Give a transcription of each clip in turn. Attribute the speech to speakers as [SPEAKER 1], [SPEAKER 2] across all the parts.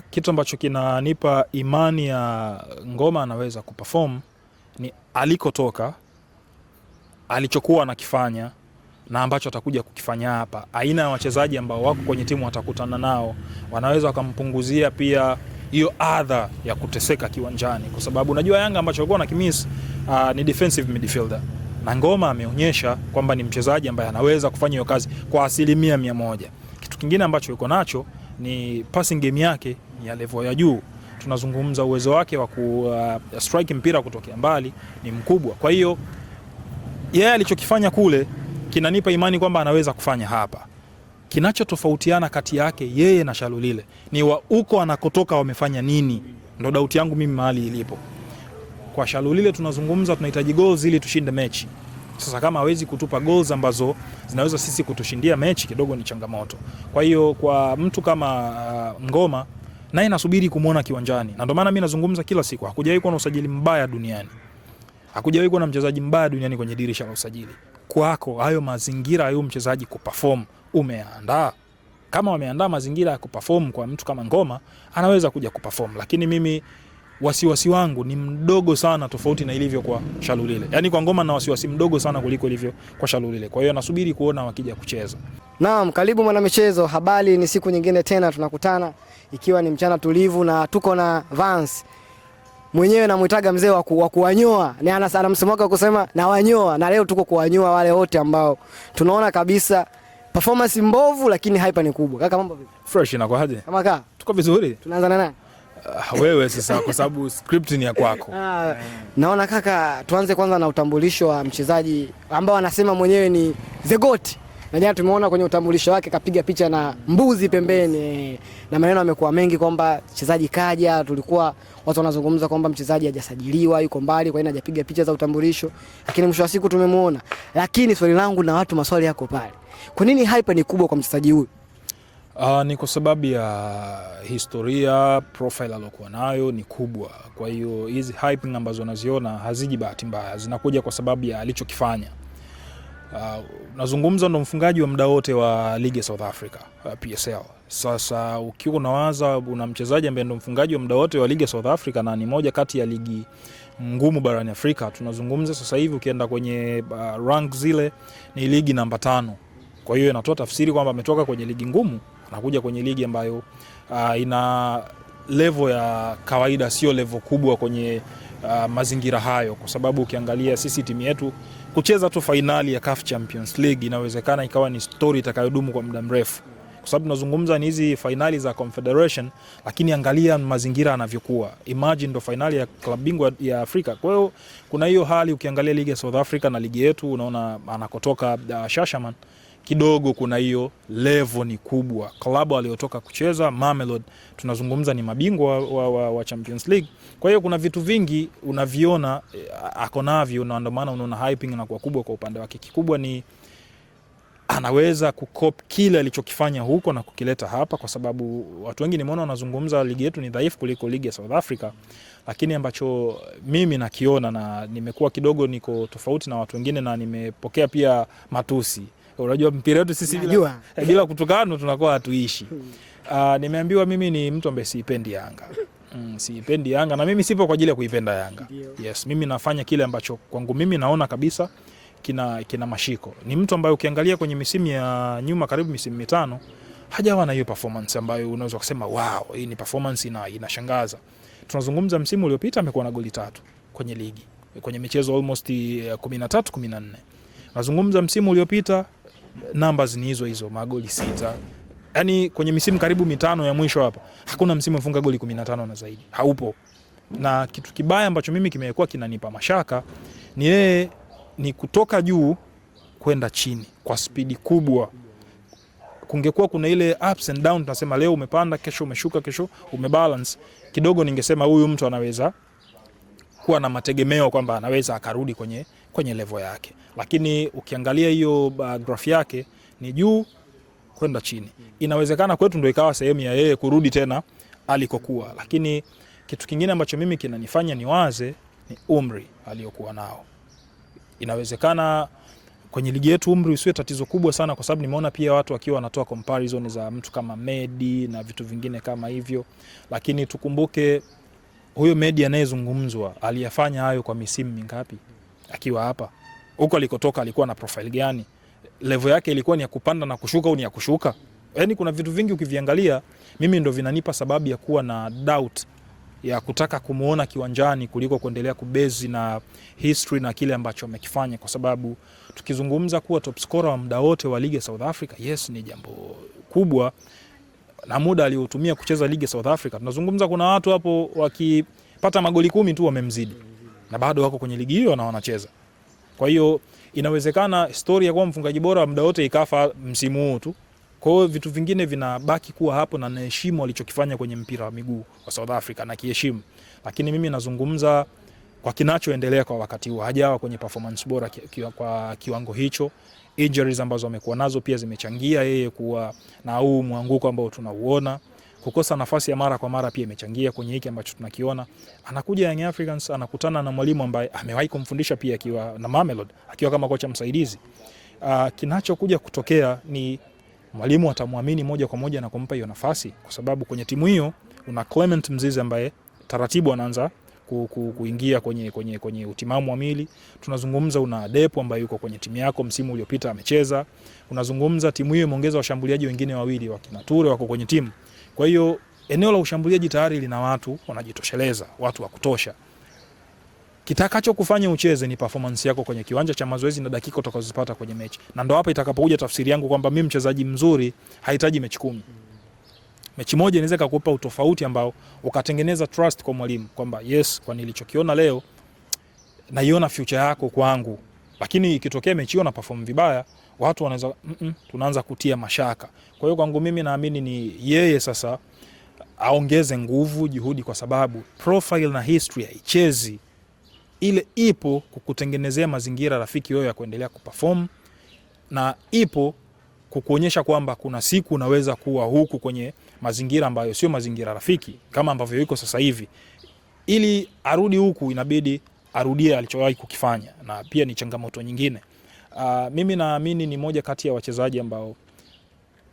[SPEAKER 1] Kitu ambacho kinanipa imani ya Ngoma anaweza kuperform ni alikotoka, alichokuwa anakifanya na ambacho atakuja kukifanya hapa. Aina ya wachezaji ambao wako kwenye timu watakutana nao wanaweza wakampunguzia pia hiyo adha ya kuteseka kiwanjani, kwa sababu unajua Yanga ambacho walikuwa na kimis ni defensive midfielder, na Ngoma ameonyesha kwamba ni mchezaji ambaye anaweza kufanya hiyo kazi kwa 100%. Kitu kingine ambacho yuko nacho ni passing game yake ya level ya juu. Tunazungumza uwezo wake wa ku strike mpira kutokea mbali ni mkubwa. Kwa hiyo yeye alichokifanya kule kinanipa imani kwamba anaweza kufanya hapa. Kinachotofautiana kati yake yeye na Shalulile ni wa uko anakotoka wamefanya nini. Ndio doubt yangu mimi mahali ilipo. Kwa Shalulile tunazungumza tunahitaji goals ili tushinde mechi. Sasa kama hawezi kutupa goals ambazo zinaweza sisi kutushindia mechi, kidogo ni changamoto. Kwa hiyo kwa mtu kama Ngoma naye nasubiri kumuona kiwanjani. Na ndio maana mimi nazungumza kila siku, hakujawahi kuwa na usajili mbaya duniani. Hakujawahi kuwa na mchezaji mbaya duniani kwenye dirisha la usajili. Kwako hayo mazingira hayo mchezaji kuperform umeandaa. Kama wameandaa mazingira ya kuperform kwa mtu kama Ngoma, anaweza kuja kuperform. Lakini mimi wasiwasi wangu ni mdogo sana tofauti na ilivyo kwa Shalulile. Yaani kwa Ngoma na wasiwasi mdogo sana kuliko ilivyo kwa Shalulile. Kwa hiyo nasubiri kuona wakija kucheza.
[SPEAKER 2] Naam, karibu mwana michezo. Habari, ni siku nyingine tena tunakutana ikiwa ni mchana tulivu na tuko na Vance. Mwenyewe namuitaga mzee wa kuwanyoa. Ni ana msemo wake kusema na wanyoa, na leo tuko kuwanyoa wale wote ambao tunaona kabisa performance mbovu lakini hype ni kubwa. Kaka, mambo vipi?
[SPEAKER 1] Fresh na kwa haje?
[SPEAKER 2] Kama kaa.
[SPEAKER 1] Tuko vizuri.
[SPEAKER 2] Tunaanza na nani?
[SPEAKER 1] Wewe sasa kwa sababu script ni ya kwako.
[SPEAKER 2] Naona kaka, tuanze kwanza na utambulisho wa mchezaji ambao anasema mwenyewe ni the GOAT. Na jana tumeona kwenye utambulisho wake kapiga picha na mbuzi pembeni, na maneno yamekuwa mengi kwamba mchezaji kaja, tulikuwa watu wanazungumza kwamba mchezaji hajasajiliwa, yuko mbali, kwa hiyo hajapiga picha za utambulisho, lakini mwisho wa siku tumemuona. Lakini swali langu na watu maswali yako pale, kwa nini hype ni kubwa kwa mchezaji huyu?
[SPEAKER 1] Ni kwa sababu ya historia, profile aliyokuwa nayo ni kubwa. Kwa hiyo hizi hype ambazo unaziona haziji bahati mbaya, zinakuja kwa sababu ya alichokifanya. Nazungumza ndo mfungaji wa muda wote wa ligi ya South Africa, PSL. Sasa ukiwa unawaza una mchezaji ambaye ndo mfungaji wa muda wote wa ligi ya South Africa na ni moja kati ya ligi ngumu barani Afrika, tunazungumza sasa hivi ukienda kwenye rank zile ni ligi namba 5. Kwa hiyo inatoa tafsiri kwamba ametoka kwenye ligi ngumu anakuja kwenye ligi ambayo ina level ya kawaida, sio level kubwa kwenye mazingira hayo, kwa sababu ukiangalia sisi timu yetu kucheza tu finali ya CAF Champions League inawezekana ikawa ni story itakayodumu kwa muda mrefu, kwa sababu tunazungumza ni hizi finali za Confederation, lakini angalia mazingira yanavyokuwa. Imagine ndo finali ya klabu bingwa ya Afrika. Kwa hiyo kuna hiyo hali, ukiangalia ligi ya South Africa na ligi yetu unaona anakotoka Shashaman kidogo kuna hiyo level ni kubwa. Klabu aliyotoka kucheza Mamelodi tunazungumza ni mabingwa wa Champions League. Kwa hiyo kuna vitu vingi unaviona ako navyo, na ndio maana unaona hyping inakuwa kubwa kwa upande wake. Kikubwa ni anaweza kukop kile alichokifanya huko na kukileta hapa, kwa sababu watu wengi nimeona wanazungumza ligi yetu ni dhaifu kuliko ligi ya South Africa, lakini ambacho mimi nakiona, na nimekuwa kidogo niko tofauti na watu wengine na nimepokea pia matusi. Unajua mpira wetu sisi bila kutukana tunakuwa hatuishi. Nimeambiwa mimi ni mtu ambaye siipendi Yanga. Siipendi Yanga, na mimi sipo kwa ajili ya kuipenda Yanga. Yes, mimi nafanya kile ambacho kwangu mimi naona kabisa kina mashiko. Ni mtu ambaye ukiangalia kwenye misimu ya nyuma karibu misimu 5 hajawa na hiyo performance ambayo unaweza kusema wow, hii ni performance inashangaza. Tunazungumza msimu uliopita amekuwa na goli 3 kwenye ligi, kwenye michezo almost 13-14. Nazungumza msimu uliopita numbers ni hizo magoli 6. Yaani kwenye misimu karibu 5 ya mwisho hapa hakuna msimu mfunga goli 15 na zaidi. Haupo. Na kitu kibaya ambacho mimi kimekuwa kinanipa mashaka ni yeye ni kutoka juu kwenda chini kwa spidi kubwa. Kungekuwa kuna ile ups and down, tunasema leo umepanda, kesho umeshuka, kesho umebalance, kidogo ningesema huyu mtu anaweza kuwa na mategemeo kwamba anaweza akarudi kwenye level yake. Lakini ukiangalia hiyo graph yake ni juu kwenda chini. Inawezekana kwetu ndio ikawa sehemu ya yeye kurudi tena alikokuwa. Lakini kitu kingine ambacho mimi kinanifanya niwaze ni umri aliyokuwa nao. Inawezekana kwenye ligi yetu umri usiwe tatizo kubwa sana, kwa sababu nimeona pia watu wakiwa wanatoa comparison za mtu kama Medi na vitu vingine kama hivyo, lakini tukumbuke huyo Medi anayezungumzwa aliyafanya hayo kwa misimu mingapi akiwa hapa? Huko alikotoka alikuwa na profile gani? Level yake ilikuwa ni ya kupanda na kushuka au ni ya kushuka? Yaani kuna vitu vingi ukiviangalia, mimi ndo vinanipa sababu ya kuwa na doubt ya kutaka kumuona kiwanjani kuliko kuendelea kubezi na history na kile ambacho amekifanya, kwa sababu tukizungumza kuwa top scorer wa muda wote wa ligi ya South Africa, yes, ni jambo kubwa, na muda aliotumia kucheza ligi ya South Africa, tunazungumza kuna watu hapo wakipata magoli 10 tu wamemzidi na bado wako kwenye ligi hiyo na wanacheza. Kwa hiyo inawezekana historia ya kuwa mfungaji bora wa muda wote ikafa msimu huu tu. Kwa hiyo vitu vingine vinabaki kuwa hapo, na naheshimu alichokifanya kwenye mpira wa miguu wa South Africa na kiheshimu. Lakini mimi nazungumza kwa kinachoendelea kwa wakati huu. Hajawa kwenye performance bora kwa kiwango hicho. Injuries ambazo amekuwa nazo pia zimechangia yeye kuwa na huu mwanguko ambao tunauona. Kukosa nafasi ya mara kwa mara pia imechangia kwenye hiki ambacho tunakiona. Anakuja Young Africans, anakutana na mwalimu ambaye amewahi kumfundisha pia akiwa na Mamelodi, akiwa kama kocha msaidizi. Kinachokuja kutokea ni mwalimu atamwamini moja kwa moja na kumpa hiyo nafasi, kwa sababu kwenye timu hiyo una Clement Mzize ambaye taratibu anaanza kuingia kwenye utimamu wa mili. Tunazungumza una Depo ambaye yuko kwenye timu yako, msimu uliopita amecheza. Unazungumza timu hiyo imeongeza washambuliaji wengine wawili, wakina Ture wako kwenye timu. Kwa hiyo eneo la ushambuliaji tayari lina watu wanajitosheleza, watu wa kutosha. Kitakacho kufanya ucheze ni performance yako kwenye kiwanja cha mazoezi na dakika utakazozipata kwenye mechi. Na ndo hapa itakapokuja tafsiri yangu kwamba mimi mchezaji mzuri hahitaji mechi 10. Mechi moja inaweza kukupa utofauti ambao ukatengeneza trust kwa mwalimu kwamba yes, kwa nilichokiona leo naiona future yako kwangu. Lakini ikitokea mechi hiyo na perform vibaya, watu wanaweza tunaanza kutia mashaka. Kwa hiyo kwangu mimi naamini ni yeye sasa aongeze nguvu, juhudi, kwa sababu profile na history haichezi. Ile ipo kukutengenezea mazingira rafiki wewe ya kuendelea kuperform, na ipo kukuonyesha kwamba kuna siku unaweza kuwa huku kwenye mazingira ambayo sio mazingira rafiki kama ambavyo yuko sasa hivi. Ili arudi huku inabidi arudie alichowahi kukifanya, na pia ni changamoto nyingine. Mimi naamini ni moja kati ya wachezaji ambao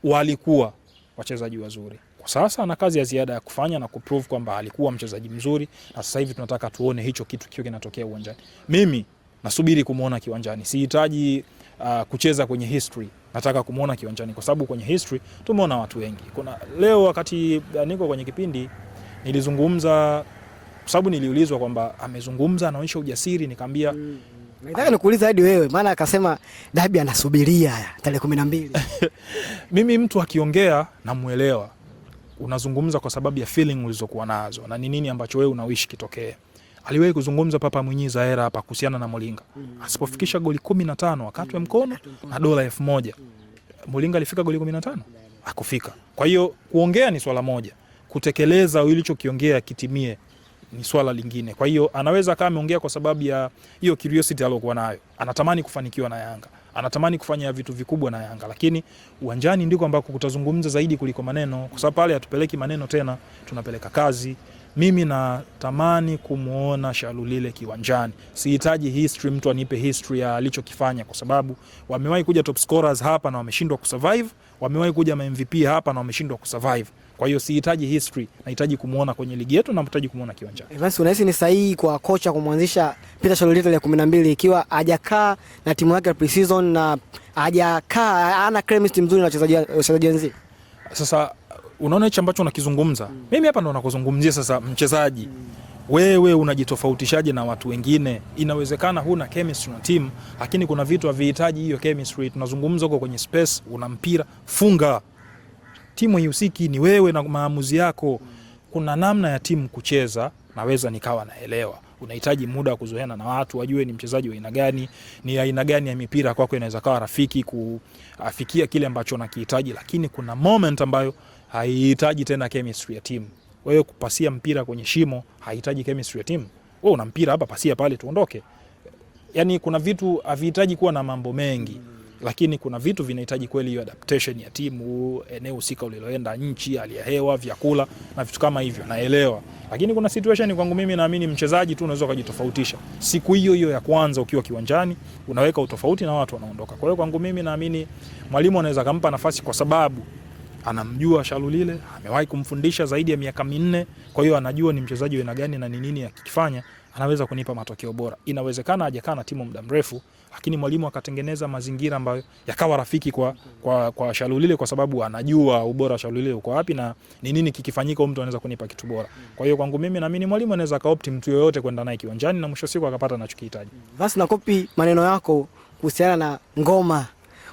[SPEAKER 1] walikuwa wachezaji wazuri. Kwa sasa ana kazi ya ziada ya kufanya na kuprove kwamba alikuwa mchezaji mzuri, na sasa hivi tunataka tuone hicho kitu kio kinatokea uwanjani. Mimi nasubiri kumuona kiwanjani. Sihitaji kucheza kwenye history. Nataka kumuona kiwanjani, kwa sababu kwenye history tumeona watu wengi. Kuna leo wakati niko kwenye kipindi nilizungumza, kwa sababu niliulizwa kwamba amezungumza anaonyesha ujasiri, nikamwambia
[SPEAKER 2] nataka nikuuliza hadi wewe, maana akasema Dabi anasubiria tarehe 12.
[SPEAKER 1] Mimi mtu akiongea namuelewa. Unazungumza kwa sababu ya feeling ulizokuwa nazo na ni nini ambacho wewe unawishi kitokee. Aliwahi kuzungumza Papa Mwinyi Zaera hapa kuhusiana na Molinga. Asipofikisha goli 15 wakati wa mkono na dola 1000. Molinga alifika goli 15? Hakufika. Kwa hiyo kuongea ni swala moja, kutekeleza ulichokiongea kitimie ni swala lingine. Kwa hiyo anaweza kama ameongea kwa sababu ya hiyo curiosity aliyokuwa nayo. Anatamani kufanikiwa na Yanga. Anatamani kufanya vitu vikubwa na Yanga, lakini uwanjani ndiko ambako kutazungumza zaidi kuliko maneno, kwa sababu pale hatupeleki maneno tena, tunapeleka kazi. Mimi natamani kumuona Shalulile kiwanjani. Sihitaji history, mtu anipe history ya alichokifanya, kwa sababu wamewahi kuja top scorers hapa na wameshindwa kusurvive, wamewahi kuja MVP hapa na wameshindwa kusurvive. Kwa hiyo sihitaji history, nahitaji kumuona kwenye ligi yetu na nahitaji kumuona kiwanjani.
[SPEAKER 2] Basi unahisi ni sahihi kwa kocha kumwanzisha Peter Shalulile tarehe 12 ikiwa hajakaa na timu yake pre-season na hajakaa ana chemistry mzuri na wachezaji wenzi?
[SPEAKER 1] Sasa unaona hicho ambacho unakizungumza. Mimi hapa ndo nakuzungumzia sasa mchezaji. Wewe unajitofautishaje na watu wengine? Inawezekana huna chemistry na team, lakini kuna vitu havihitaji hiyo chemistry. Tunazungumza huko kwenye space, una mpira, funga. Timu haihusiki, ni wewe na maamuzi yako. Kuna namna ya timu kucheza, naweza nikawa naelewa. Unahitaji muda wa kuzoeana na watu, wajue ni mchezaji wa aina gani, ni aina gani ya mipira kwako inaweza kawa rafiki kufikia kile ambacho unakihitaji, lakini kuna moment ambayo haihitaji tena chemistry ya timu. Wewe kupasia mpira kwenye shimo haihitaji chemistry ya timu. Wewe una mpira hapa, pasia pale tuondoke. Yaani kuna vitu havihitaji kuwa na mambo mengi, lakini kuna vitu vinahitaji kweli hiyo adaptation ya timu, eneo husika uliloenda, nchi, hali ya hewa, vyakula na vitu kama hivyo, naelewa. Lakini kuna situation kwangu mimi naamini mchezaji tu unaweza kujitofautisha. Siku hiyo hiyo ya kwanza ukiwa kiwanjani unaweka utofauti na watu wanaondoka. Kwa hiyo kwangu mimi naamini mwalimu anaweza kumpa nafasi kwa sababu anamjua Shalulile, amewahi kumfundisha zaidi ya miaka 4, kwa hiyo anajua ni mchezaji wa aina gani na ni nini akikifanya anaweza kunipa matokeo bora. Inawezekana hajakaa na timu muda mrefu, lakini mwalimu akatengeneza mazingira ambayo yakawa rafiki kwa Shalulile kwa sababu anajua ubora wa Shalulile uko wapi na ni nini kikifanyika mtu anaweza kunipa kitu bora. Kwa hiyo kwangu mimi naamini mwalimu anaweza kaopti mtu yoyote kwenda naye kiwanjani na mwisho siku akapata anachokihitaji.
[SPEAKER 2] Basi na kopi maneno yako kuhusiana na ngoma.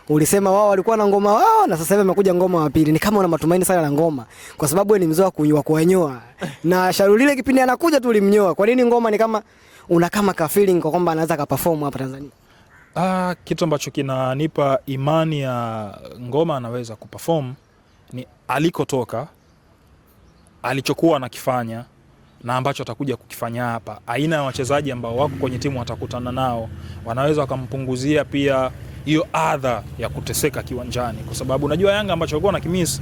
[SPEAKER 2] Ulisema wao walikuwa na ngoma wao na sasa hivi amekuja ngoma wa pili. Ni kama una matumaini sana na ngoma kwa sababu wewe ni mzoa kuwanyoa. Na Shalulile kipindi anakuja tu ulimnyoa. Kwa nini ngoma ni kama una kama ka feeling kwa kwamba anaweza kaperform hapa Tanzania?
[SPEAKER 1] Kitu ambacho kinanipa imani ya ngoma anaweza kuperform ni alikotoka, alichokuwa anakifanya na ambacho atakuja kukifanya hapa. Aina ya wachezaji ambao wako kwenye timu watakutana nao wanaweza wakampunguzia pia hiyo adha ya kuteseka kiwanjani, kwa sababu unajua Yanga ambacho alikuwa na kimis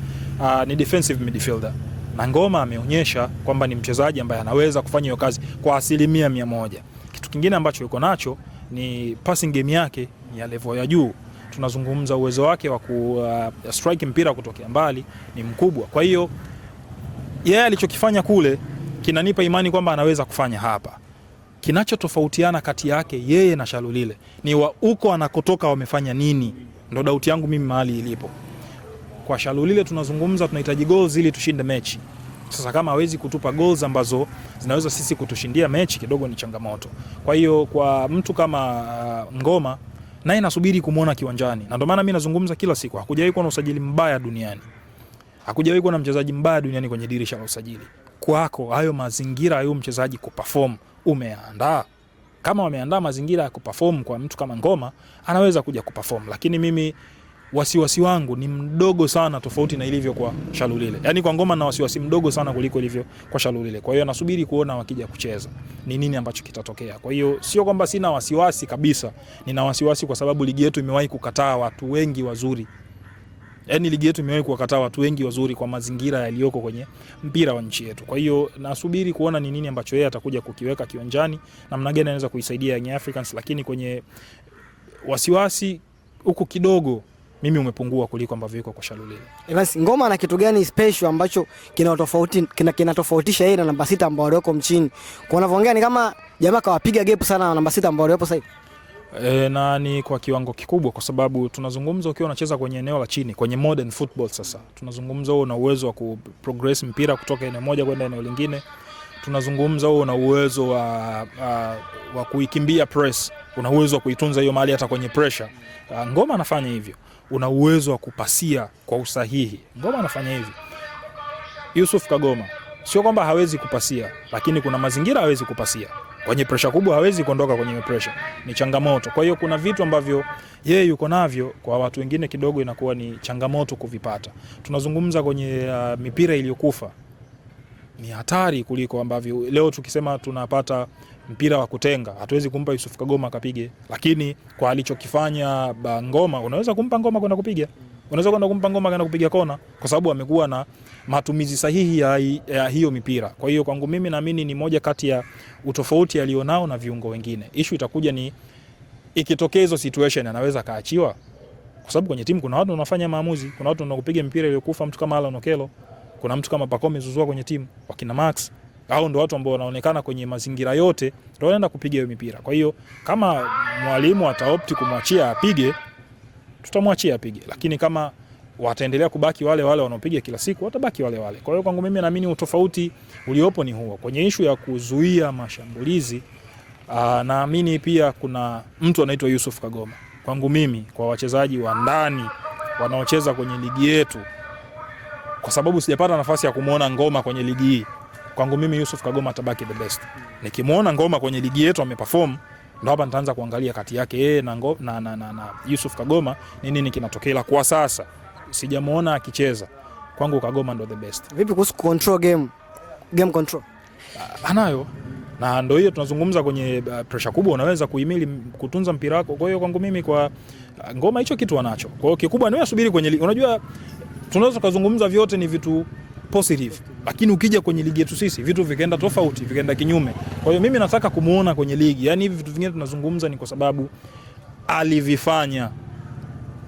[SPEAKER 1] ni defensive midfielder, na ngoma ameonyesha kwamba ni mchezaji ambaye anaweza kufanya hiyo kazi kwa 100%. Kitu kingine ambacho yuko nacho ni passing game yake ya level ya juu. Tunazungumza uwezo wake wa ku strike mpira kutokea mbali ni mkubwa. Kwa hiyo yeye alichokifanya kule kinanipa imani kwamba anaweza kufanya hapa. Kinachotofautiana kati yake yeye na Shalulile ni wa uko anakotoka wamefanya nini. Ndio doubt yangu mimi mahali ilipo. Kwa Shalulile tunazungumza tunahitaji goals ili tushinde mechi. Sasa kama hawezi kutupa goals ambazo zinaweza sisi kutushindia mechi, kidogo ni changamoto. Kwa hiyo kwa mtu kama Ngoma naye nasubiri kumuona kiwanjani. Na ndio maana mimi nazungumza kila siku, hakujawahi kuwa na usajili mbaya duniani. Hakujawahi kuwa na mchezaji mbaya duniani kwenye dirisha la usajili. Kwako hayo mazingira hayo mchezaji kuperform umeandaa. Kama wameandaa mazingira ya kuperform kwa mtu kama Ngoma, anaweza kuja kuperform. Lakini mimi wasiwasi wangu ni mdogo sana tofauti na ilivyo kwa Shalulile. Yaani kwa Ngoma na wasiwasi mdogo sana kuliko ilivyo kwa Shalulile. Kwa hiyo nasubiri kuona wakija kucheza ni nini ambacho kitatokea. Kwa hiyo sio kwamba sina wasiwasi kabisa. Nina wasiwasi kwa sababu ligi yetu imewahi kukataa watu wengi wazuri. Yaani ligi yetu imewahi kuwakataa watu wengi wazuri kwa mazingira yaliyoko kwenye mpira wa nchi yetu. Kwa hiyo nasubiri kuona ni nini ambacho yeye atakuja kukiweka kiwanjani, namna gani anaweza kuisaidia Young Africans, lakini kwenye wasiwasi huko kidogo mimi umepungua kuliko ambavyo yuko kwa Shalulile.
[SPEAKER 2] Basi Ngoma na kitu gani special ambacho kinatofautisha yeye na namba 6 ambao walioko mchini? Kwa unavyoongea ni kama jamaa kawapiga gap sana na namba 6 ambao waliopo sasa hivi.
[SPEAKER 1] Na ni kwa kiwango kikubwa, kwa sababu tunazungumza ukiwa unacheza kwenye eneo la chini, kwenye modern football. Sasa tunazungumza wewe una uwezo wa kuprogress mpira kutoka eneo moja kwenda eneo lingine. Tunazungumza wewe una uwezo wa kuikimbia press, una uwezo wa kuitunza hiyo mali hata kwenye pressure. Ngoma anafanya hivyo. Una uwezo wa kupasia kwa usahihi. Ngoma anafanya hivyo. Yusuf Kagoma sio kwamba hawezi kupasia, lakini kuna mazingira hawezi kupasia. Kwenye pressure kubwa hawezi kuondoka kwenye pressure. Ni changamoto. Kwa hiyo kuna vitu ambavyo yeye yuko navyo kwa watu wengine kidogo inakuwa ni changamoto kuvipata. Tunazungumza kwenye mipira iliyokufa. Ni hatari kuliko ambavyo leo tukisema tunapata mpira wa kutenga, hatuwezi kumpa Yusuf Kagoma akapige, lakini kwa alichokifanya Ngoma unaweza kumpa Ngoma kwenda kupiga. Unaweza kwenda kumpa Ngoma kwenda kupiga kona kwa sababu amekuwa na matumizi sahihi ya hiyo mipira. Kwa hiyo kwangu mimi naamini ni moja kati ya utofauti alionao na viungo wengine. Issue itakuja ni ikitokea hizo situation anaweza kaachiwa, kwa sababu kwenye timu kuna watu wanafanya maamuzi, kuna watu wanakupiga mpira iliyokufa, mtu kama Alan Okello, kuna mtu kama Pacome Zouzoua kwenye timu, wakina Max. Hao ndio watu ambao wanaonekana kwenye mazingira yote ndio wanaenda kupiga hiyo mipira. Kwa hiyo kama mwalimu ataopti kumwachia apige, tutamwachia apige, lakini kama wataendelea kubaki wale wale wanaopiga kila siku, watabaki wale wale. Kwa hiyo kwangu mimi naamini utofauti uliopo ni huo. Kwenye issue ya kuzuia mashambulizi, naamini pia kuna mtu anaitwa Yusuf Kagoma. Kwangu mimi kwa wachezaji wa ndani wanaocheza kwenye ligi yetu, kwa sababu sijapata nafasi ya kumuona Ngoma kwenye ligi hii, kwangu mimi Yusuf Kagoma atabaki the best. Nikimuona Ngoma kwenye ligi yetu ameperform, ndo hapa nitaanza kuangalia kati yake yeye na Yusuf Kagoma ni nini kinatokea. Kwa sasa sijamuona akicheza, kwangu Kagoma ndo the best.
[SPEAKER 2] Vipi kuhusu control game control?
[SPEAKER 1] Anayo, na ndio hiyo tunazungumza kwenye pressure kubwa unaweza kuhimili kutunza mpira wako. Kwa hiyo kwangu mimi kwa Ngoma hicho kitu anacho. Kwa hiyo kikubwa ni asubiri kwenye ligi. Unajua tunaweza kuzungumza vyote ni vitu positive, lakini ukija kwenye ligi yetu sisi vitu vikaenda tofauti, vikaenda kinyume. Kwa hiyo mimi nataka kumuona kwenye ligi, yani hivi vitu vingine tunazungumza ni kwa sababu alivifanya,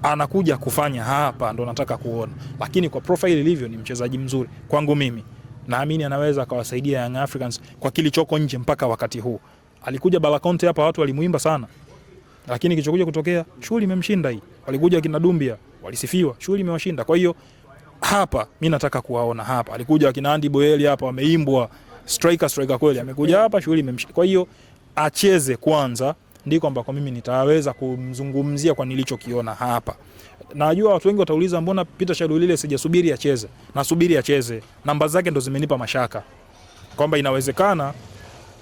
[SPEAKER 1] anakuja kufanya hapa, ndo nataka kuona. Lakini kwa profile ilivyo, ni mchezaji mzuri kwangu mimi, naamini anaweza akawasaidia Young Africans kwa kilichoko nje. Mpaka wakati huu alikuja Balakonte hapa, watu walimuimba sana, lakini kilichokuja kutokea, shughuli imemshinda hii. Walikuja kina Dumbia, walisifiwa, shughuli imewashinda. Kwa hiyo hapa mimi nataka kuwaona hapa. Alikuja kina Andy Boyeli hapa, wameimbwa striker kweli, amekuja hapa, shughuli imemshinda. Kwa hiyo acheze kwanza, ndiko ambako mimi nitaweza kumzungumzia kwa nilichokiona hapa. Najua watu wengi watauliza mbona Peter Shalulile sijasubiri acheze. Nasubiri acheze. Namba zake ndo zimenipa mashaka kwamba inawezekana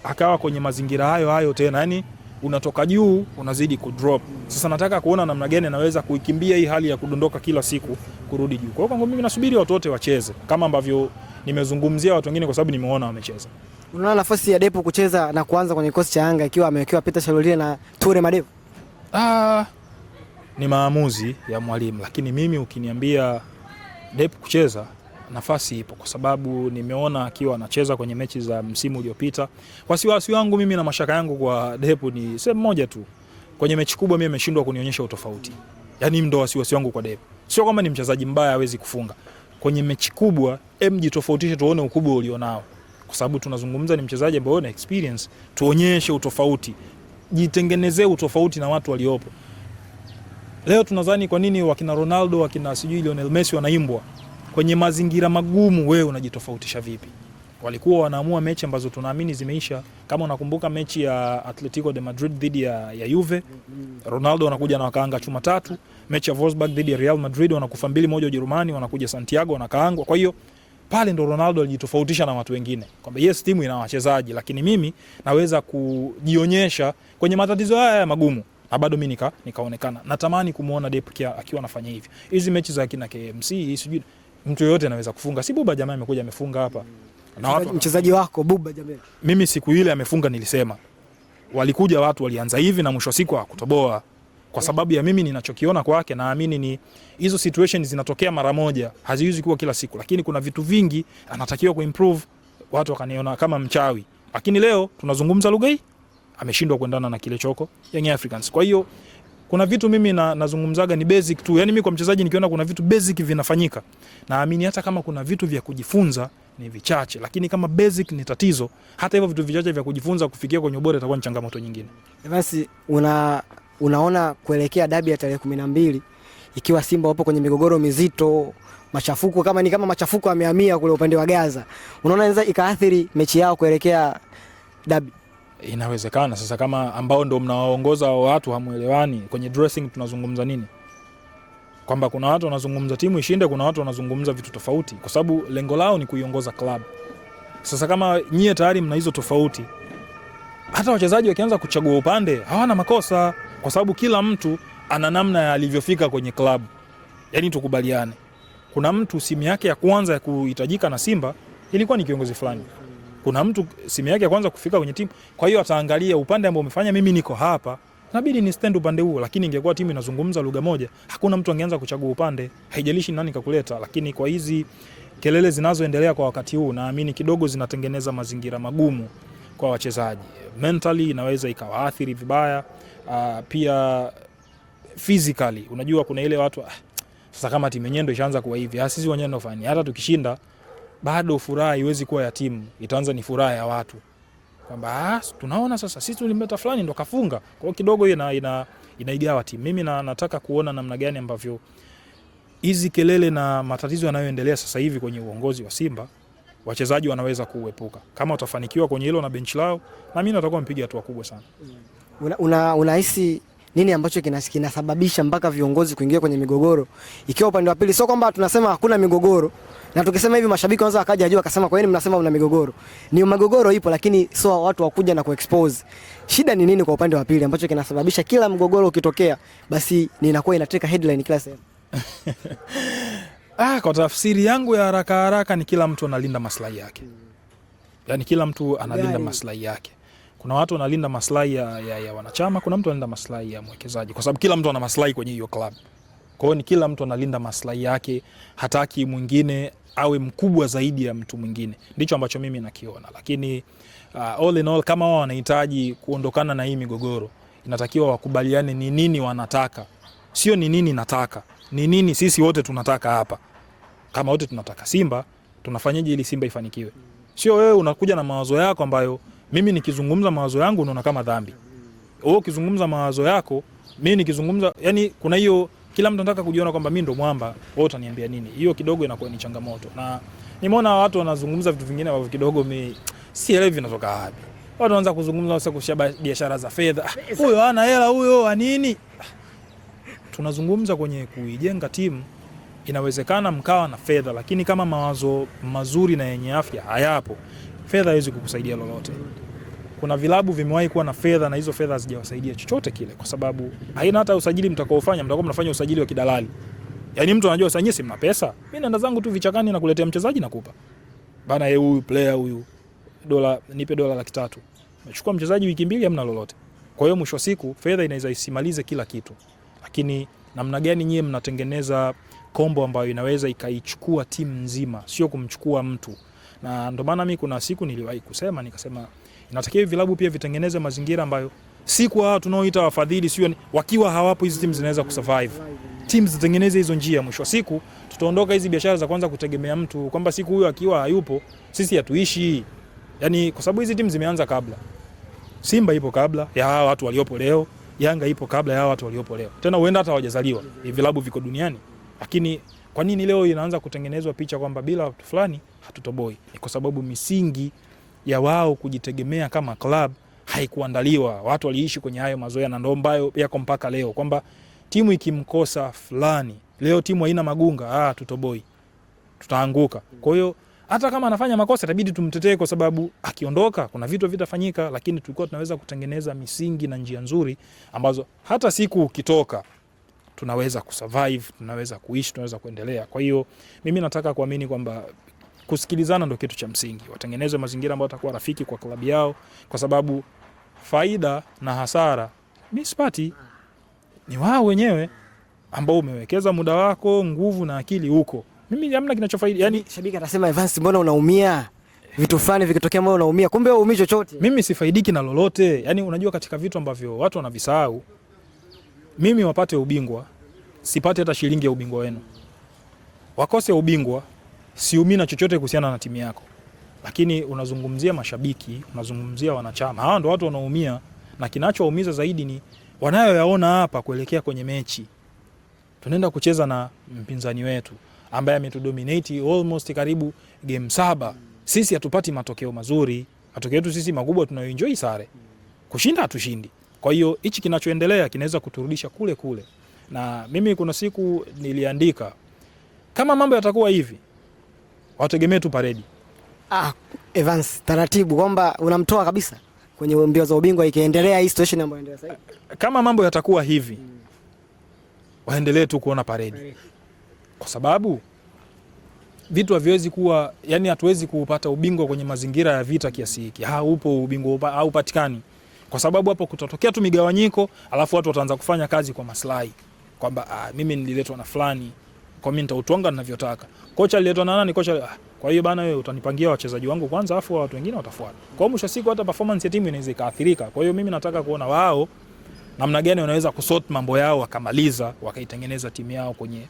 [SPEAKER 1] akawa kwenye mazingira hayo tena, yani unatoka juu unazidi kudrop. Sasa nataka kuona namna gani anaweza kuikimbia hii hali ya kudondoka kila siku kurudi juu. Kwa hiyo kwangu mimi nasubiri watu wote wacheze kama ambavyo nimezungumzia watu wengine, kwa sababu nimeona wamecheza.
[SPEAKER 2] Unaona nafasi ya Depu kucheza na kuanza kwenye kikosi cha Yanga ikiwa amewekewa Peter Shalulile na Toure Madevu?
[SPEAKER 1] Ni maamuzi ya mwalimu, lakini mimi ukiniambia Depu kucheza, nafasi ipo, kwa sababu nimeona akiwa anacheza kwenye mechi za msimu uliopita. Wasiwasi wangu mimi na mashaka yangu kwa Depu ni sehemu moja tu. Kwenye mechi kubwa mimi ameshindwa kunionyesha utofauti. Yaani ndo wasiwasi wangu kwa Depu. Sio kama ni mchezaji mbaya hawezi kufunga. Kwenye mechi kubwa jitofautishe, tuone ukubwa ulionao. Kwa sababu tunazungumza ni mchezaji ambaye ana experience, tuonyeshe utofauti. Jitengenezee utofauti na watu waliopo. Leo tunadhani kwa nini wakina Ronaldo, wakina sijui Lionel Messi wanaimbwa kwenye mazingira magumu, wewe unajitofautisha vipi? Walikuwa wanaamua mechi ambazo tunaamini zimeisha. Kama unakumbuka mechi ya Atletico de Madrid dhidi ya Juve, Ronaldo anakuja na wakaanga chuma 3. Mechi ya Wolfsburg dhidi ya Real Madrid wanakufa 2-1 Ujerumani, wanakuja Santiago wanakaangwa. Kwa hiyo pale ndo Ronaldo alijitofautisha na watu wengine, kwamba yes, timu ina wachezaji, lakini mimi naweza kujionyesha kwenye matatizo haya magumu na bado mimi nikaonekana. Natamani kumuona Depu akiwa anafanya hivyo. Hizi mechi za kina KMC, sijui mtu yoyote anaweza kufunga. Si Buba Jamaa amekuja amefunga hapa.
[SPEAKER 2] Na watu mchezaji wako Buba Jamaa.
[SPEAKER 1] Mimi siku ile amefunga, nilisema walikuja watu walianza hivi na mwisho siku hakutoboa. Kwa sababu ya mimi ninachokiona kwake, naamini ni hizo situations zinatokea mara moja, haziwezi kuwa kila siku, lakini kuna vitu vingi anatakiwa kuimprove. Watu wakaniona kama mchawi, lakini leo tunazungumza lugha hii, ameshindwa kuendana na kile choko Young Africans. Kwa hiyo kuna vitu mimi nazungumzaga ni basic tu. Yaani mimi kwa mchezaji nikiona kuna vitu basic vinafanyika, naamini hata kama kuna vitu vya kujifunza ni vichache, lakini kama basic ni tatizo, hata hivyo vitu vichache vya kujifunza kufikia kwenye ubora itakuwa ni changamoto nyingine.
[SPEAKER 2] Basi unaona kuelekea dabi ya tarehe 12 ikiwa Simba wapo kwenye migogoro mizito, machafuko kama machafuko yamehamia kule upande wa Gaza, unaona inaweza ikaathiri mechi yao kuelekea dabi?
[SPEAKER 1] Inawezekana. Sasa kama ambao ndio mnawaongoza watu hamuelewani kwenye dressing, tunazungumza nini? Kwamba kuna watu wanazungumza timu ishinde, kuna watu wanazungumza vitu tofauti, kwa sababu lengo lao ni kuiongoza club. Sasa kama nyie tayari mna hizo tofauti, hata wachezaji wakianza kuchagua upande hawana makosa, kwa sababu kila mtu ana namna alivyofika kwenye club. Yaani tukubaliane, kuna mtu simu yake ya kwanza ya kuhitajika na Simba ilikuwa ni kiongozi fulani. Kuna mtu simu yake ya kwanza kufika kwenye timu, kwa hiyo ataangalia upande ambao umefanya mimi niko hapa, inabidi ni stand upande huo. Lakini ingekuwa timu inazungumza lugha moja, hakuna mtu angeanza kuchagua upande, haijalishi nani kakuleta. Lakini kwa hizi kelele zinazoendelea kwa wakati huu, naamini kidogo zinatengeneza mazingira magumu kwa wachezaji. Mentally inaweza ikawaathiri vibaya, pia physically. Unajua kuna ile watu sasa kama timu yenyewe ndio ishaanza kuwa hivi, sisi wenyewe ndio fani, hata tukishinda bado furaha haiwezi kuwa ya timu, itaanza ni furaha ya watu. Kwamba tunaona sasa sisi tulimeta fulani ndo kafunga. Kwa hiyo kidogo inaigawa timu. Mimi nataka kuona namna gani ambavyo hizi kelele na matatizo yanayoendelea sasa hivi kwenye uongozi wa Simba wachezaji wanaweza kuepuka. Kama utafanikiwa kwenye hilo na benchi lao, na mimi natakuwa mpiga hatua kubwa sana.
[SPEAKER 2] Unahisi nini ambacho kinasababisha mpaka viongozi kuingia kwenye migogoro? Ikiwa upande wa pili sio kwamba tunasema hakuna migogoro, na tukisema hivi mashabiki wanaweza wakaja ajua akasema kwa nini mnasema mna migogoro? Ni migogoro ipo, lakini sio watu wakuja na kuexpose. Shida ni nini kwa upande wa pili ambacho kinasababisha kila mgogoro ukitokea basi inakuwa inateka headline kila sehemu?
[SPEAKER 1] Kwa tafsiri yangu ya haraka ni kila mtu analinda maslahi yake. Yaani kila mtu analinda maslahi yake. Kuna watu wanalinda maslahi ya wanachama, kuna mtu analinda maslahi ya mwekezaji, kwa sababu kila mtu ana maslahi kwenye hiyo club. Kwa hiyo ni kila mtu analinda maslahi yake, hataki mwingine awe mkubwa zaidi ya mtu mwingine. Ndicho ambacho mimi nakiona. Lakini all in all, kama wao wanahitaji kuondokana na hii migogoro, inatakiwa wakubaliane ni nini wanataka. Sio ni nini nataka, ni nini sisi wote tunataka hapa. Kama wote tunataka Simba, tunafanyaje ili Simba ifanikiwe? Sio wewe unakuja na mawazo yako ambayo mimi nikizungumza mawazo yangu unaona kama dhambi. Wewe ukizungumza mawazo yako, mimi nikizungumza, yani kuna hiyo kila mtu anataka kujiona kwamba mimi ndo mwamba, wewe utaniambia nini? Hiyo kidogo inakuwa ni changamoto. Na nimeona watu wanazungumza vitu vingine ambavyo kidogo mimi sielewi vinatoka wapi. Watu wanaanza kuzungumza sasa kushaba biashara za fedha. Huyo hana hela, huyo wa nini? Tunazungumza kwenye kuijenga timu. Inawezekana mkawa na fedha, lakini kama mawazo mazuri na yenye afya hayapo, fedha haiwezi kukusaidia lolote. Kuna vilabu vimewahi kuwa na fedha na hizo fedha hazijawasaidia chochote kile, kwa sababu haina hata usajili mtakaofanya, mtakuwa mnafanya usajili wa kidalali. Yaani mtu anajua sasa nyinyi si mna pesa, mimi naenda zangu tu vichakani na kuletea mchezaji nakupa. Bana yeye huyu player huyu nipe $300,000. Nachukua mchezaji wiki mbili hamna lolote. Kwa hiyo mwisho siku fedha inaweza isimalize kila kitu. Lakini namna gani nyinyi mnatengeneza kombo ambayo inaweza ikaichukua timu nzima, sio kumchukua mtu. Na ndio maana mimi kuna siku niliwahi kusema, nikasema inatakiwa vilabu pia vitengeneze mazingira ambayo si kwa tunaoita wafadhili, sio wakiwa hawapo hizi timu zinaweza kusurvive. Teams zitengeneze hizo njia, mwisho wa siku tutaondoka hizi biashara za kwanza kutegemea mtu kwamba siku huyo akiwa hayupo sisi hatuishi. Yaani kwa sababu hizi timu zimeanza kabla. Simba ipo kabla ya hawa watu waliopo leo, Yanga ipo kabla ya hawa watu waliopo leo. Tena huenda hata hawajazaliwa. Hivi vilabu viko duniani. Lakini kwa nini leo inaanza kutengenezwa picha kwamba bila watu fulani hatutoboi? Ni kwa sababu misingi ya wao kujitegemea kama club haikuandaliwa. Watu waliishi kwenye hayo mazoea na ndio ambayo yako mpaka leo kwamba timu ikimkosa fulani, leo timu haina Magunga, tutoboi. Tutaanguka. Kwa hiyo hata kama anafanya makosa itabidi tumtetee kwa sababu akiondoka kuna vitu vitafanyika, lakini tulikuwa tunaweza kutengeneza misingi na njia nzuri ambazo hata siku ukitoka tunaweza kusurvive, tunaweza kuishi, tunaweza kuendelea. Kwa hiyo mimi nataka kuamini kwamba kusikilizana ndio kitu cha msingi. Watengeneze mazingira ambayo yatakuwa rafiki kwa klabu yao, kwa sababu faida na hasara mimi sipati, ni wao wenyewe ambao umewekeza muda wako, nguvu na akili huko. Mimi hamna kinachofaidi. Yani
[SPEAKER 2] shabiki atasema Evans, mbona unaumia? Vitu fulani vikitokea mbona unaumia? Kumbe wewe uumii chochote.
[SPEAKER 1] Mimi sifaidiki na lolote. Yani unajua katika vitu ambavyo watu wanavisahau, mimi wapate ubingwa, sipate hata shilingi ya ubingwa wenu. Wakose ubingwa, siumii na chochote kuhusiana na timu yako. Lakini unazungumzia mashabiki, unazungumzia wanachama. Hawa ndio watu wanaoumia, na kinachoumiza zaidi ni wanayoyaona hapa kuelekea kwenye mechi. Tunaenda kucheza na mpinzani wetu ambaye ametudominate almost karibu game 7. Sisi hatupati matokeo mazuri. Matokeo yetu sisi makubwa tunayoenjoy sare. Kushinda hatushindi. Kwa hiyo hichi kinachoendelea kinaweza kuturudisha kule kule. Na mimi kuna siku niliandika kama mambo yatakuwa hivi, wategemee tu paredi.
[SPEAKER 2] Evans, taratibu kwamba unamtoa kabisa kwenye mbio za ubingwa ikiendelea hii situation ambayo inaendelea sasa.
[SPEAKER 1] Kama mambo yatakuwa hivi, waendelee tu kuona paredi. Kwa sababu vitu haviwezi kuwa, yani hatuwezi kupata ubingwa kwenye mazingira ya vita kiasi hiki. Upo ubingwa haupatikani. Kwa sababu hapo kutatokea tu migawanyiko, alafu watu wataanza kufanya kazi kwa maslahi. Kwamba mimi nililetwa na fulani, kwa mimi nitautonga ninavyotaka. Kocha aliletwa na nani? Kocha. Kwa hiyo bana, wewe utanipangia wachezaji wangu kwanza, alafu watu wengine watafuata. Kwa hiyo mwisho siku hata performance ya timu inaweza ikaathirika. Kwa hiyo mimi nataka kuona wao namna gani wanaweza kusort mambo yao, wakamaliza, wakaitengeneza timu yao kwenye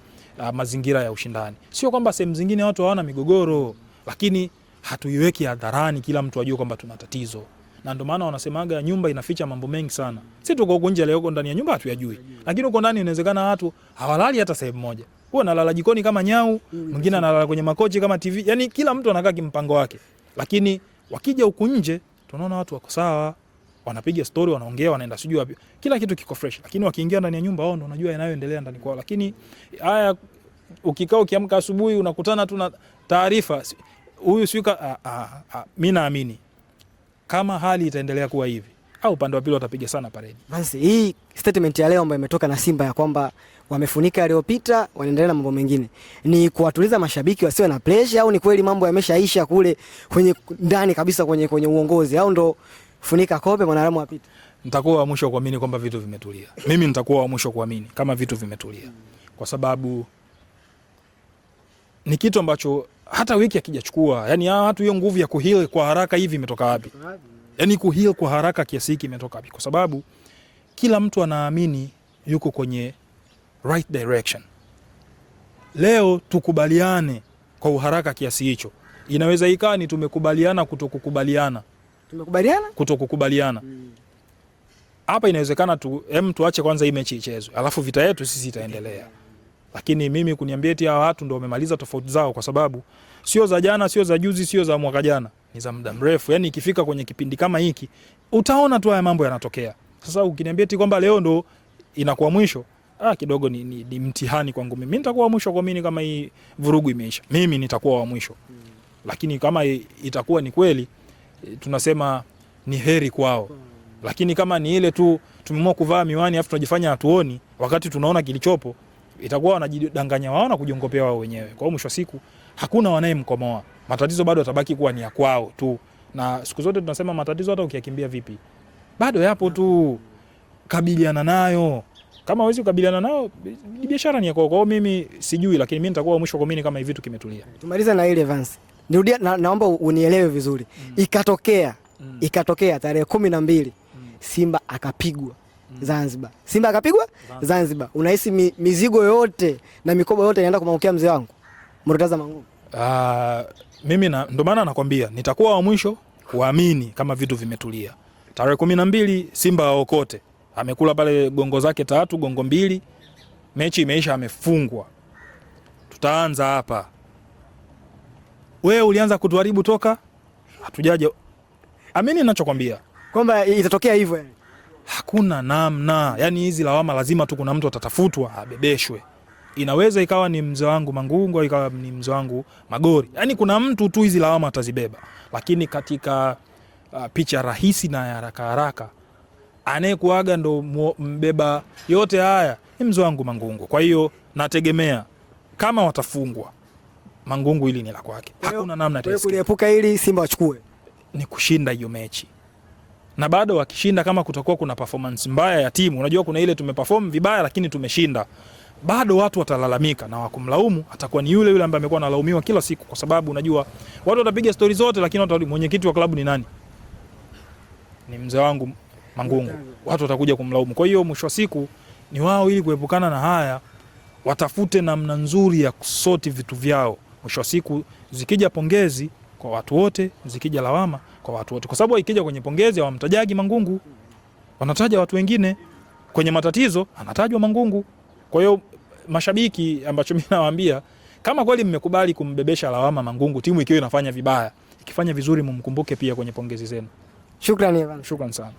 [SPEAKER 1] mazingira ya ushindani. Sio kwamba sehemu zingine watu hawana migogoro, lakini hatuiweki hadharani kila mtu ajue kwamba tuna tatizo. Na ndio maana wanasemaga nyumba inaficha mambo mengi sana. Sisi tuko huko nje leo, huko ndani ya nyumba hatuyajui. Lakini huko ndani inawezekana watu hawalali hata sehemu moja. Huwa analala jikoni kama nyau, mwingine analala kwenye makochi kama TV. Yaani kila mtu anakaa kimpango wake. Lakini wakija huko nje tunaona watu wako sawa, wanapiga story, wanaongea, wanaenda sijui wapi. Kila kitu kiko fresh. Lakini wakiingia ndani ya nyumba wao ndio wanajua yanayoendelea ndani kwao. Lakini haya ukikaa ukiamka asubuhi unakutana tu na taarifa huyu sika mimi naamini kama hali itaendelea kuwa hivi au upande wa pili watapiga sana paredi.
[SPEAKER 2] Basi hii statement ya leo ambayo imetoka na Simba ya kwamba wamefunika yaliyopita, wanaendelea na mambo mengine, ni kuwatuliza mashabiki wasiwe na pressure au ni kweli mambo yameshaisha kule kwenye ndani kabisa kwenye uongozi, au ndo funika kope mwanadamu apite?
[SPEAKER 1] Nitakuwa wa mwisho kuamini kwamba vitu vimetulia. Mimi nitakuwa wa mwisho kuamini kama vitu vimetulia. kwa sababu ni kitu ambacho hata wiki akijachukua, yani watu hiyo nguvu ya kuheal kwa haraka hivi imetoka wapi? Yani kuheal kwa haraka kiasi hiki imetoka wapi? Kwa sababu kila mtu anaamini yuko kwenye right direction. Leo tukubaliane kwa uharaka kiasi hicho. Inaweza ikawa ni tumekubaliana kutokukubaliana.
[SPEAKER 2] Tumekubaliana?
[SPEAKER 1] Kutokukubaliana. Hapa inawezekana tuache kwanza hii mechi ichezwe. Alafu vita yetu sisi itaendelea. Lakini mimi kuniambia eti hawa watu ndio wamemaliza tofauti zao, kwa sababu sio za jana, sio za juzi, sio za mwaka jana, ni za muda mrefu. Yani ikifika kwenye kipindi kama hiki utaona tu haya mambo yanatokea. Sasa ukiniambia eti kwamba leo ndo inakuwa mwisho, kidogo ni mtihani kwangu mimi. Mimi nitakuwa mwisho kwa mimi kama hii vurugu imeisha. Mimi nitakuwa wa mwisho. Lakini kama itakuwa ni kweli, tunasema ni heri kwao. Lakini kama ni ile tu tumeamua kuvaa miwani afu tunajifanya hatuoni wakati tunaona kilichopo, itakuwa wanajidanganya wao na kujiongopea wao wenyewe. Kwa hiyo mwisho wa siku hakuna wanayemkomoa. Matatizo bado yatabaki kuwa ni ya kwao tu. Na siku zote tunasema matatizo hata ukiyakimbia vipi, bado yapo tu. Kabiliana nayo. Kama huwezi kukabiliana nayo, biashara ni yako. Kwa hiyo mimi sijui, lakini mimi nitakuwa mwisho kwa mimi kama hivi vitu kimetulia.
[SPEAKER 2] Tumaliza na ile Evans. Nirudia naomba unielewe vizuri. Ikatokea tarehe 12 Simba akapigwa Zanzibar. Simba akapigwa Zanzibar. Unahisi mizigo yote na mikoba yote inaenda kumwangukia mzee wangu Murtaza Mangungu?
[SPEAKER 1] Mimi ndio maana nakwambia nitakuwa wa mwisho kuamini kama vitu vimetulia. Tarehe 12 Simba aokote. Amekula pale gongo zake 3, gongo 2. Mechi imeisha, amefungwa. Tutaanza hapa. Wewe ulianza kutuharibu toka hatujaje. Amini ninachokwambia
[SPEAKER 2] kwamba itatokea hivyo yani.
[SPEAKER 1] Hakuna namna. Yani hizi lawama lazima tu kuna mtu atatafutwa abebeshwe. Inaweza ikawa ni mzee wangu Mangungu, ikawa ni mzee wangu Magori. Yani kuna mtu tu hizi lawama atazibeba. Lakini katika picha rahisi na haraka haraka, anayekuaga ndo mbeba yote haya ni mzee wangu Mangungu. Kwa hiyo nategemea kama watafungwa Mangungu, ili ni la kwake. Hakuna namna
[SPEAKER 2] tena. Kuliepuka ili Simba wachukue
[SPEAKER 1] ni kushinda hiyo mechi. Na bado wakishinda, kama kutakuwa kuna performance mbaya ya timu, unajua kuna ile tumeperform vibaya lakini tumeshinda, bado watu watalalamika, na wakumlaumu atakuwa ni yule ambaye amekuwa analaumiwa kila siku, kwa sababu unajua watu watapiga story zote, lakini mwenyekiti wa klabu ni nani? Ni mzee wangu Mangungu. Watu watakuja kumlaumu. Kwa hiyo mwisho wa siku ni wao, ili kuepukana na haya watafute namna nzuri ya kusoti vitu vyao. Mwisho wa siku zikija pongezi kwa watu wote, zikija lawama kwa watu wote, kwa sababu ikija kwenye pongezi hawamtajagi Mangungu, wanataja watu wengine. Kwenye matatizo anatajwa Mangungu. Kwa hiyo mashabiki, ambacho mimi nawaambia, kama kweli mmekubali kumbebesha lawama Mangungu, timu ikiwa inafanya vibaya, ikifanya vizuri mumkumbuke pia kwenye pongezi zenu.
[SPEAKER 2] Shukrani Evan.
[SPEAKER 1] Shukrani sana.